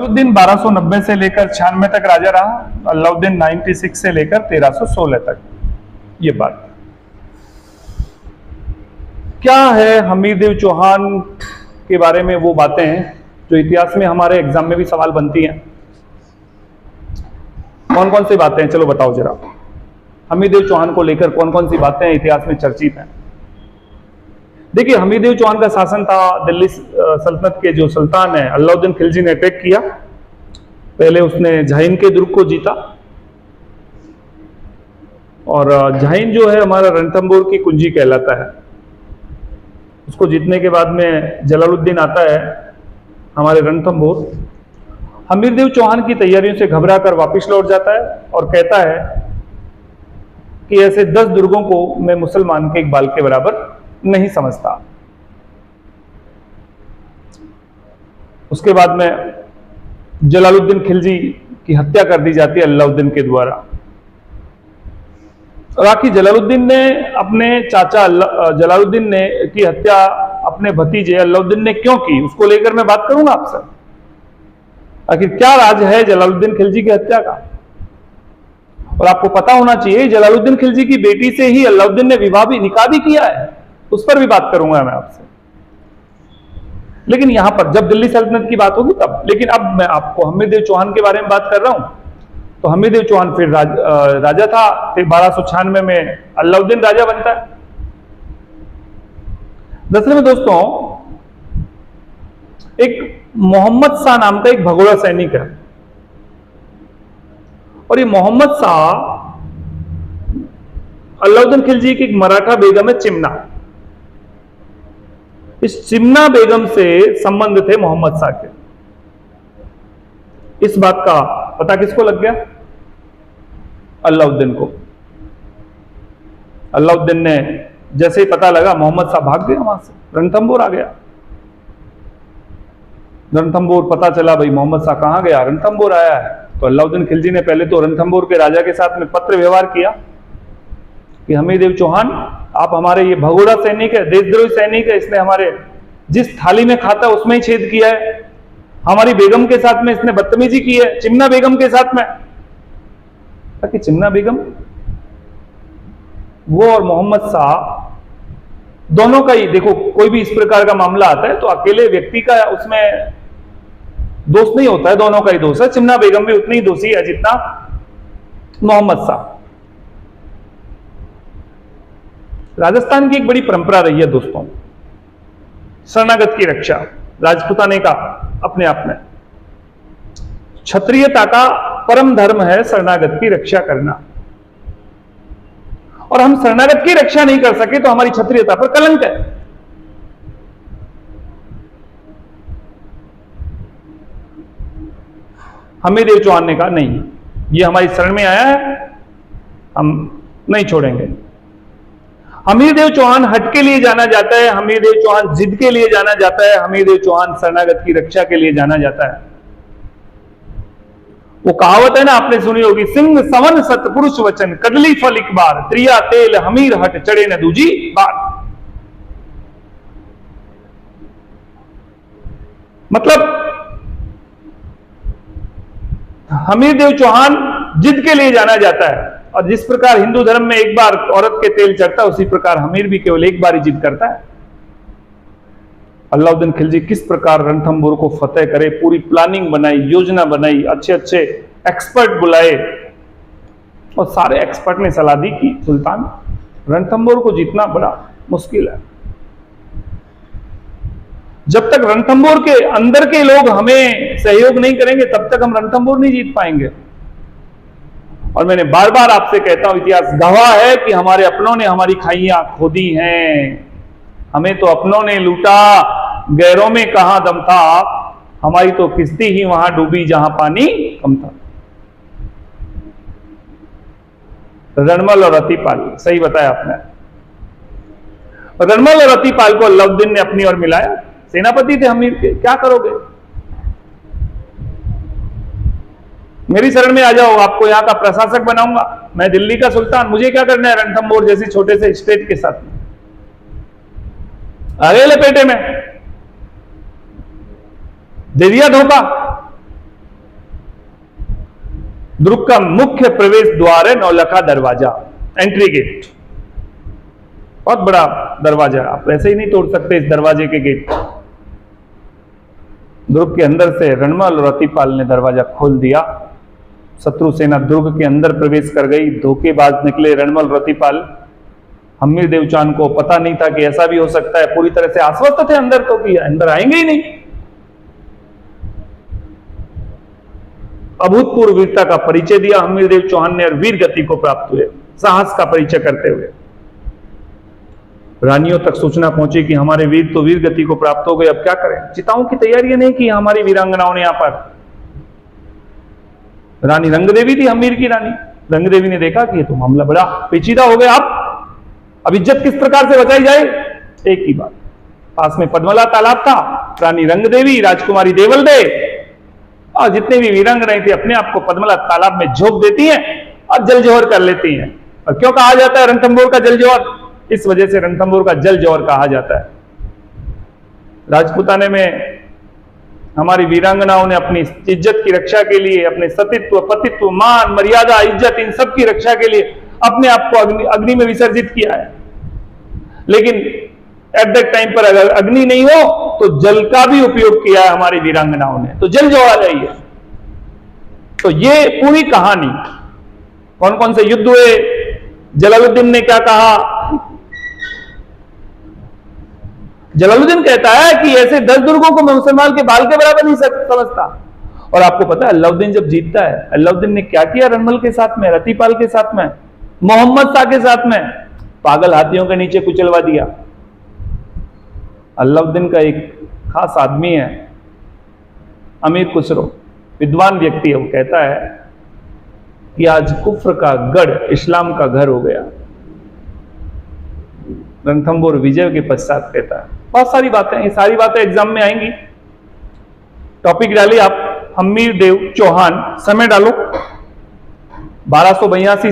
जलालुद्दीन 1290 से लेकर 96 तक राजा रहा, अलाउद्दीन 96 से लेकर 1316 तक। ये बात क्या है, हमीरदेव चौहान के बारे में वो बातें हैं जो इतिहास में हमारे एग्जाम में भी सवाल बनती हैं। कौन कौन सी बातें हैं, चलो बताओ जरा। हमीरदेव चौहान को लेकर कौन कौन सी बातें इतिहास में चर्चित हैं। देखिए, हमीरदेव चौहान का शासन था, दिल्ली सल्तनत के जो सुल्तान है अलाउद्दीन खिलजी ने अटैक किया। पहले उसने झाइन के दुर्ग को जीता, और झाइन जो है हमारा रणथंभौर की कुंजी कहलाता है। उसको जीतने के बाद में जलालुद्दीन आता है हमारे रणथंभौर। हमीरदेव चौहान की तैयारियों से घबरा कर वापिस लौट जाता है और कहता है कि ऐसे 10 दुर्गों को मैं मुसलमान के एक बाल के बराबर नहीं समझता। उसके बाद में जलालुद्दीन खिलजी की हत्या कर दी जाती है अलाउद्दीन के द्वारा। और आखिर जलालुद्दीन ने अपने चाचा जलालुद्दीन ने की हत्या अपने भतीजे अलाउद्दीन ने क्यों की, उसको लेकर मैं बात करूंगा आपसे। आखिर क्या राज है जलालुद्दीन खिलजी की हत्या का। और आपको पता होना चाहिए जलालुद्दीन खिलजी की बेटी से ही अलाउद्दीन ने विवाह भी निकाह भी किया है, उस पर भी बात करूंगा मैं आपसे। लेकिन यहां पर जब दिल्ली सल्तनत की बात होगी तब। लेकिन अब मैं आपको हमीरदेव चौहान के बारे में बात कर रहा हूं। तो हमीरदेव चौहान फिर राजा था, फिर 1296 में अलाउद्दीन राजा बनता है। दरअसल में दोस्तों, एक मोहम्मद शाह नाम का एक भगोड़ा सैनिक है, और ये मोहम्मद शाह अलाउद्दीन खिलजी की एक मराठा बेगम है चिमना। इस चिमना बेगम से संबंध थे मोहम्मद शाह के। इस बात का पता किसको लग गया? अलाउद्दीन को। अलाउद्दीन ने जैसे ही पता लगा, मोहम्मद शाह भाग गया वहां से, रणथंभौर आ गया। रणथंभौर पता चला भाई मोहम्मद शाह कहां गया, रणथंभौर आया है। तो अलाउद्दीन खिलजी ने पहले तो रणथंभौर के राजा के साथ में पत्र व्यवहार किया कि हमीरदेव चौहान, आप हमारे ये भगोड़ा सैनिक है, देशद्रोही सैनिक है, इसने हमारे जिस थाली में खाता उसमें ही छेद किया है, हमारी बेगम के साथ में इसने बदतमीजी की है, चिमना बेगम के साथ में। ताकि चिमना बेगम वो और मोहम्मद शाह दोनों का ही, देखो कोई भी इस प्रकार का मामला आता है तो अकेले व्यक्ति का उसमें दोष नहीं होता है, दोनों का ही दोष है। चिमना बेगम भी उतनी ही दोषी है जितना मोहम्मद शाह। राजस्थान की एक बड़ी परंपरा रही है दोस्तों, शरणागत की रक्षा। राजपूताने का अपने आप में क्षत्रियता का परम धर्म है शरणागत की रक्षा करना। और हम शरणागत की रक्षा नहीं कर सके तो हमारी क्षत्रियता पर कलंक है। हमीरदेव चौहान ने कहा नहीं, ये हमारी शरण में आया है, हम नहीं छोड़ेंगे। हमीरदेव चौहान हट के लिए जाना जाता है, हमीरदेव चौहान जिद के लिए जाना जाता है, हमीरदेव चौहान शरणागत की रक्षा के लिए जाना जाता है। वो कहावत है ना, आपने सुनी होगी, सिंह सवन सतपुरुष वचन, कदली फल एक बार, त्रिया तेल हमीर हट चढ़े न दूजी बार। मतलब हमीरदेव चौहान जिद के लिए जाना जाता है, और जिस प्रकार हिंदू धर्म में एक बार औरत के तेल चढ़ता है, उसी प्रकार हमीर भी केवल एक बार ही जिद करता है। अलाउद्दीन खिलजी किस प्रकार रणथंभौर को फतेह करे, पूरी प्लानिंग बनाई, योजना बनाई, अच्छे अच्छे एक्सपर्ट बुलाए, और सारे एक्सपर्ट ने सलाह दी कि सुल्तान, रणथंभौर को जीतना बड़ा मुश्किल है। जब तक रणथंभौर के अंदर के लोग हमें सहयोग नहीं करेंगे तब तक हम रणथंभौर नहीं जीत पाएंगे। और मैंने बार बार आपसे कहता हूं, इतिहास गवाह है कि हमारे अपनों ने हमारी खाइयां खोदी हैं, हमें तो अपनों ने लूटा, गैरों में कहां दम था, हमारी तो किश्ती ही वहां डूबी जहां पानी कम था। रणमल और रतिपाल, सही बताया आपने। रणमल और रतिपाल को अलाउद्दीन ने अपनी ओर मिलाया, सेनापति थे हमीर के, क्या करोगे, मेरी शरण में आ जाओ, आपको यहां का प्रशासक बनाऊंगा, मैं दिल्ली का सुल्तान, मुझे क्या करना है रणथंभौर जैसी छोटे से स्टेट के साथ में। अरे लपेटे में दे दिया धोखा। दुर्ग का मुख्य प्रवेश द्वार है नौलखा दरवाजा, एंट्री गेट, बहुत बड़ा दरवाजा, आप ऐसे ही नहीं तोड़ सकते इस दरवाजे के गेट। दुर्ग के अंदर से रणमल और अतिपाल ने दरवाजा खोल दिया। शत्रु सेना दुर्ग के अंदर प्रवेश कर गई। धोखेबाज निकले रणमल और अतिपाल। हम्मीर देव चौहान को पता नहीं था कि ऐसा भी हो सकता है, पूरी तरह से आश्वस्त थे अंदर तो कि अंदर आएंगे ही नहीं। अभूतपूर्व वीरता का परिचय दिया हम्मीर देव चौहान ने और वीर गति को प्राप्त हुए, साहस का परिचय करते हुए। रानियों तक सूचना पहुंची कि हमारे वीर तो वीर गति को प्राप्त हो गए, अब क्या करें। चिताओं की तैयारियां नहीं की हमारी वीरांगनाओं ने। यहां पर रानी रंगदेवी थी, हम्मीर की रानी रंगदेवी ने देखा कि ये तो मामला बड़ा पेचीदा हो गया। अब इज्जत किस प्रकार से बचाई जाए। एक ही बात, पास में पद्मला तालाब था, रानी रंगदेवी, राजकुमारी देवल दे और जितने भी वीरांगनाएं थी अपने आप को पद्मला तालाब में झोंक देती हैं और जल जोहर कर लेती हैं। और क्यों कहा जाता है रणथंभौर का जल जोहर? इस वजह से रणथंभौर का जल जोहर कहा जाता है। राजपूताने में हमारी वीरांगनाओं ने अपनी इज्जत की रक्षा के लिए, अपने सतीत्व, पतित्व, मान, मर्यादा, इज्जत, इन सब की रक्षा के लिए अपने आप को अग्नि में विसर्जित किया है। लेकिन एट दैट टाइम पर अगर अग्नि नहीं हो तो जल का भी उपयोग किया है हमारी वीरांगनाओं ने, तो जल जोड़ा जाइए। तो ये पूरी कहानी, कौन कौन से युद्ध हुए, जलालुद्दीन ने क्या कहा। जलालुद्दीन कहता है कि ऐसे 10 दुर्गों को मैं मुसलमान के बाल के बराबर नहीं समझता। और आपको पता है अलाउद्दीन जब जीतता है, अलाउद्दीन ने क्या किया रणमल के साथ में, रतिपाल के साथ में, मोहम्मद शाह के साथ में, पागल हाथियों के नीचे कुचलवा दिया। अलाउद्दीन का एक खास आदमी है अमीर खुसरो, विद्वान व्यक्ति है। वो कहता है कि आज कुफ्र का गढ़ इस्लाम का घर हो गया। रणथंभौर विजय के पश्चात कहता है। बहुत सारी बातें, ये सारी बातें एग्जाम में आएंगी। टॉपिक डालिए आप, हम्मीर देव चौहान, समय डालो 1282 से